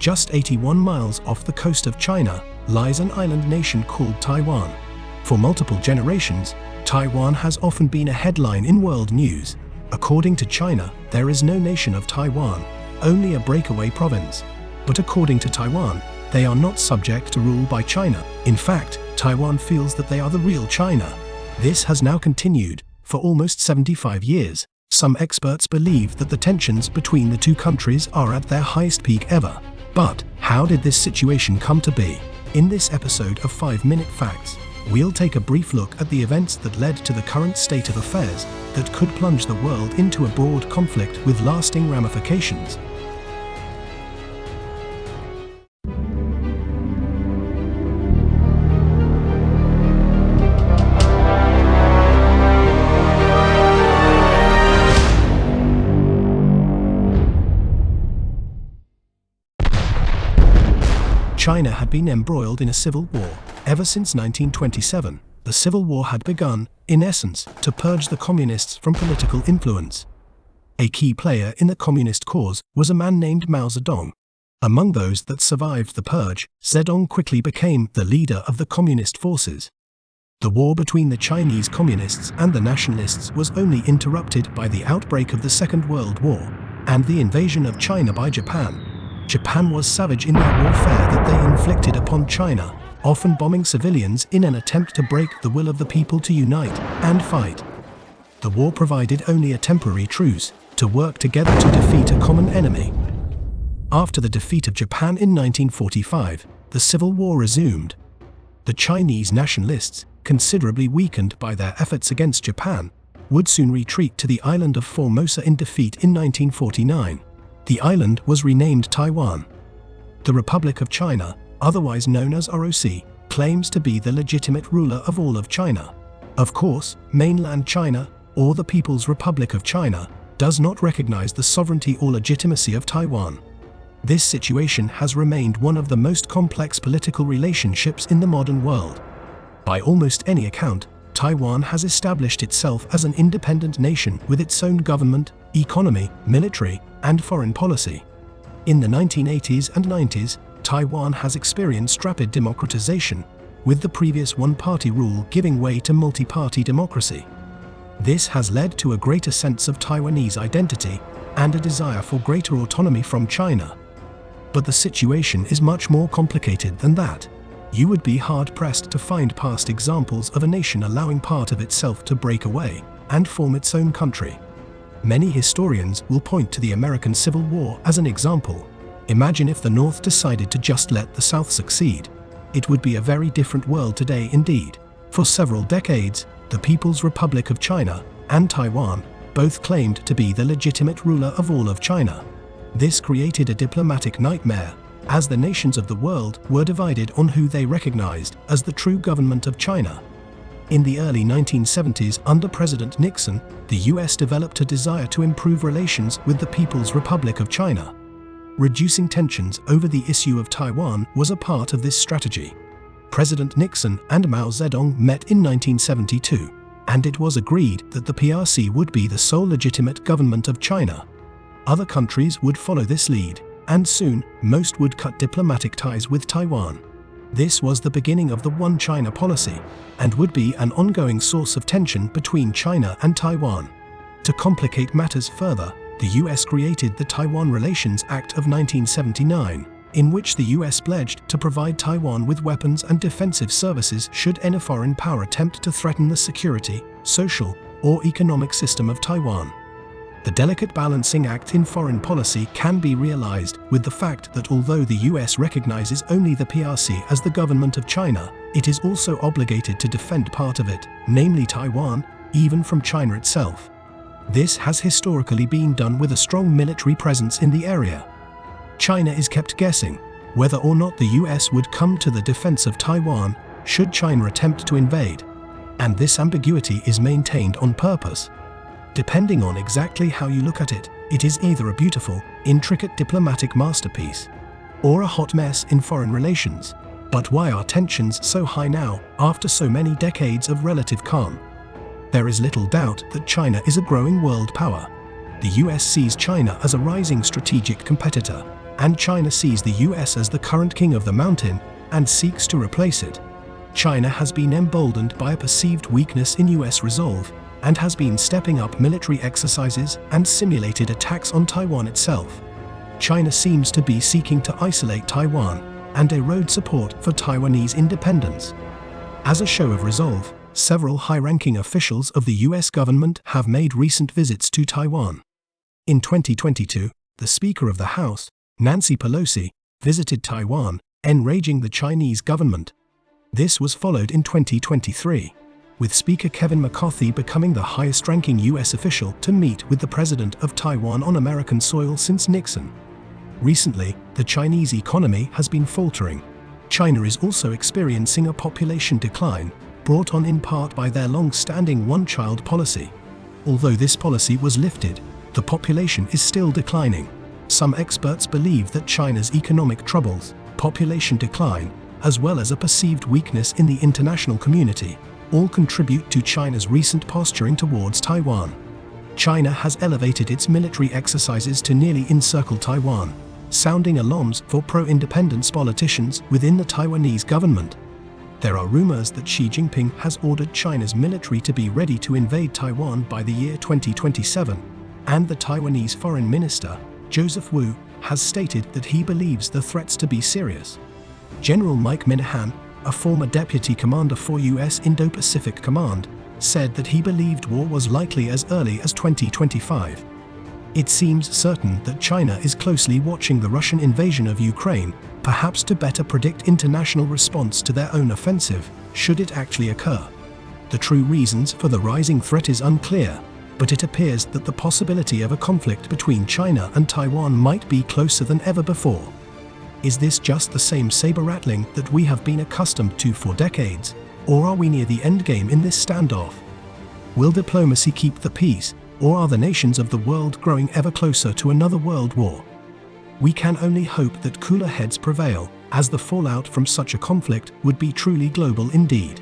Just 81 miles off the coast of China lies an island nation called Taiwan. For multiple generations, Taiwan has often been a headline in world news. According to China, there is no nation of Taiwan, only a breakaway province. But according to Taiwan, they are not subject to rule by China. In fact, Taiwan feels that they are the real China. This has now continued for almost 75 years. Some experts believe that the tensions between the two countries are at their highest peak ever. But how did this situation come to be? In this episode of 5-Minute Facts, we'll take a brief look at the events that led to the current state of affairs that could plunge the world into a broad conflict with lasting ramifications. China had been embroiled in a civil war ever since 1927. The civil war had begun, in essence, to purge the communists from political influence. A key player in the communist cause was a man named Mao Zedong. Among those that survived the purge, Zedong quickly became the leader of the communist forces. The war between the Chinese communists and the nationalists was only interrupted by the outbreak of the Second World War and the invasion of China by Japan. Japan was savage in their warfare that they inflicted upon China, often bombing civilians in an attempt to break the will of the people to unite and fight. The war provided only a temporary truce to work together to defeat a common enemy. After the defeat of Japan in 1945, the Civil War resumed. The Chinese nationalists, considerably weakened by their efforts against Japan, would soon retreat to the island of Formosa in defeat in 1949. The island was renamed Taiwan. The Republic of China, otherwise known as ROC, claims to be the legitimate ruler of all of China. Of course, mainland China, or the People's Republic of China, does not recognize the sovereignty or legitimacy of Taiwan. This situation has remained one of the most complex political relationships in the modern world. By almost any account, Taiwan has established itself as an independent nation with its own government, economy, military, and foreign policy. In the 1980s and 90s, Taiwan has experienced rapid democratization, with the previous one-party rule giving way to multi-party democracy. This has led to a greater sense of Taiwanese identity and a desire for greater autonomy from China. But the situation is much more complicated than that. You would be hard-pressed to find past examples of a nation allowing part of itself to break away and form its own country. Many historians will point to the American Civil War as an example. Imagine if the North decided to just let the South succeed. It would be a very different world today indeed. For several decades, the People's Republic of China and Taiwan both claimed to be the legitimate ruler of all of China. This created a diplomatic nightmare, as the nations of the world were divided on who they recognized as the true government of China. In the early 1970s, under President Nixon, the US developed a desire to improve relations with the People's Republic of China. Reducing tensions over the issue of Taiwan was a part of this strategy. President Nixon and Mao Zedong met in 1972, and it was agreed that the PRC would be the sole legitimate government of China. Other countries would follow this lead, and soon, most would cut diplomatic ties with Taiwan. This was the beginning of the One China policy, and would be an ongoing source of tension between China and Taiwan. To complicate matters further, the US created the Taiwan Relations Act of 1979, in which the US pledged to provide Taiwan with weapons and defensive services should any foreign power attempt to threaten the security, social, or economic system of Taiwan. The delicate balancing act in foreign policy can be realized with the fact that although the US recognizes only the PRC as the government of China, it is also obligated to defend part of it, namely Taiwan, even from China itself. This has historically been done with a strong military presence in the area. China is kept guessing whether or not the US would come to the defense of Taiwan should China attempt to invade, and this ambiguity is maintained on purpose. Depending on exactly how you look at it, it is either a beautiful, intricate diplomatic masterpiece, or a hot mess in foreign relations. But why are tensions so high now, after so many decades of relative calm? There is little doubt that China is a growing world power. The US sees China as a rising strategic competitor, and China sees the US as the current king of the mountain and seeks to replace it. China has been emboldened by a perceived weakness in US resolve and has been stepping up military exercises and simulated attacks on Taiwan itself. China seems to be seeking to isolate Taiwan and erode support for Taiwanese independence. As a show of resolve, several high-ranking officials of the US government have made recent visits to Taiwan. In 2022, the Speaker of the House, Nancy Pelosi, visited Taiwan, enraging the Chinese government. This was followed in 2023, with Speaker Kevin McCarthy becoming the highest-ranking US official to meet with the President of Taiwan on American soil since Nixon. Recently, the Chinese economy has been faltering. China is also experiencing a population decline, brought on in part by their long-standing one-child policy. Although this policy was lifted, the population is still declining. Some experts believe that China's economic troubles, population decline, as well as a perceived weakness in the international community, all contribute to China's recent posturing towards Taiwan. China has elevated its military exercises to nearly encircle Taiwan, sounding alarms for pro-independence politicians within the Taiwanese government. There are rumors that Xi Jinping has ordered China's military to be ready to invade Taiwan by the year 2027, and the Taiwanese Foreign Minister, Joseph Wu, has stated that he believes the threats to be serious. General Mike Minahan, a former deputy commander for US Indo-Pacific Command, said that he believed war was likely as early as 2025. It seems certain that China is closely watching the Russian invasion of Ukraine, perhaps to better predict international response to their own offensive, should it actually occur. The true reasons for the rising threat is unclear, but it appears that the possibility of a conflict between China and Taiwan might be closer than ever before. Is this just the same saber-rattling that we have been accustomed to for decades, or are we near the endgame in this standoff? Will diplomacy keep the peace, or are the nations of the world growing ever closer to another world war? We can only hope that cooler heads prevail, as the fallout from such a conflict would be truly global indeed.